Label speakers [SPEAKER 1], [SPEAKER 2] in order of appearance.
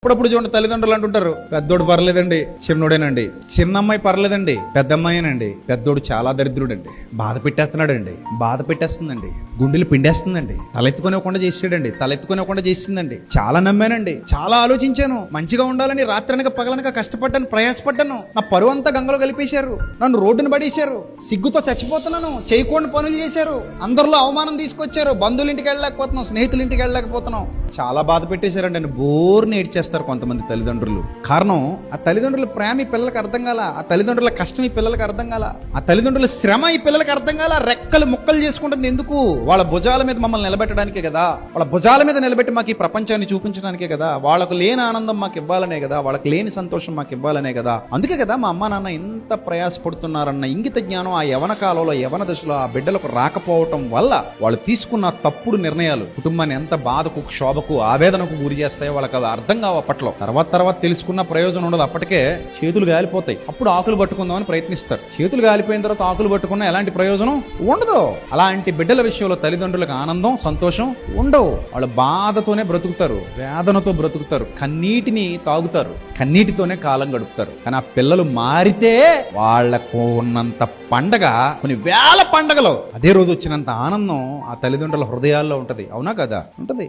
[SPEAKER 1] అప్పుడప్పుడు చూడండి తల్లిదండ్రులు అంటుంటారు, పెద్దోడు పర్లేదండి చిన్నోడేనండి, చిన్నమ్మాయి పర్లేదండి పెద్దమ్మాయేనండి, పెద్దోడు చాలా దరిద్రుడండి, బాధ పెట్టేస్తున్నాడండి, బాధ పెట్టేస్తుందండి, గుండెలు పిండేస్తుందండి, తలెత్తుకోనివ్వకుండా చేసిందండి, చాలా నమ్మానండి, చాలా ఆలోచించాను, మంచిగా ఉండాలని రాత్రనక పగలనక కష్టపడ్డాను, ప్రయాసపడ్డాను, నా పరువు అంతా గంగలో కలిపేశారు, నన్ను రోడ్డును పడేశారు, సిగ్గుతో చచ్చిపోతున్నాను, చేయకూడని పనులు చేశారు, అందరిలో అవమానం తీసుకొచ్చారు, బంధువుల ఇంటికి వెళ్ళలేకపోతున్నాం, స్నేహితుల ఇంటికి వెళ్ళలేకపోతున్నాం, చాలా బాధ పెట్టేశారండి అని బోర్ని ఏడ్చేస్తారు కొంతమంది తల్లిదండ్రులు. కారణం ఆ తల్లిదండ్రుల ప్రేమ ఈ పిల్లలకు అర్థం కాల, ఆ తల్లిదండ్రుల కష్టం ఈ పిల్లలకు అర్థం కాల, ఆ తల్లిదండ్రుల శ్రమ ఈ పిల్లలకు అర్థం కాల. రెక్కలు ముక్కలు చేసుకుంటుంది ఎందుకు? వాళ్ళ భుజాల మీద మమ్మల్ని నిలబెట్టడానికే కదా, వాళ్ళ భుజాల మీద నిలబెట్టి మాకు ఈ ప్రపంచాన్ని చూపించడానికే కదా, వాళ్ళకు లేని ఆనందం మాకు ఇవ్వాలనే కదా, వాళ్ళకి లేని సంతోషం మాకు ఇవ్వాలనే కదా. అందుకే కదా మా అమ్మ నాన్న ఇంత ప్రయాసపడుతున్నారన్న ఇంగిత జ్ఞానం ఆ యవన కాలంలో యవన దశలో ఆ బిడ్డలకు రాకపోవటం వల్ల వాళ్ళు తీసుకున్న తప్పుడు నిర్ణయాలు కుటుంబాన్ని ఎంత బాధకు క్షోభకు ఆవేదనకు గురి చేస్తాయో వాళ్ళకి అవి అర్థం కావు. అప్పట్లో తర్వాత తెలుసుకున్న ప్రయోజనం ఉండదు, అప్పటికే చేతులు గాలిపోతాయి, అప్పుడు ఆకులు పట్టుకుందామని ప్రయత్నిస్తారు. చేతులు గాలిపోయిన తర్వాత ఆకులు పట్టుకున్న ఎలాంటి ప్రయోజనం ఉండదు. అలాంటి బిడ్డల విషయంలో తల్లిదండ్రులకు ఆనందం సంతోషం ఉండవు. వాళ్ళు బాధతోనే బ్రతుకుతారు, వేదనతో బ్రతుకుతారు, కన్నీటిని తాగుతారు, కన్నీటితోనే కాలం గడుపుతారు. కానీ ఆ పిల్లలు మారితే వాళ్లకు ఉన్నంత పండగ కొన్ని వేల పండగలు అదే రోజు వచ్చినంత ఆనందం ఆ తల్లిదండ్రుల హృదయాల్లో ఉంటది. అవునా కదా? ఉంటది.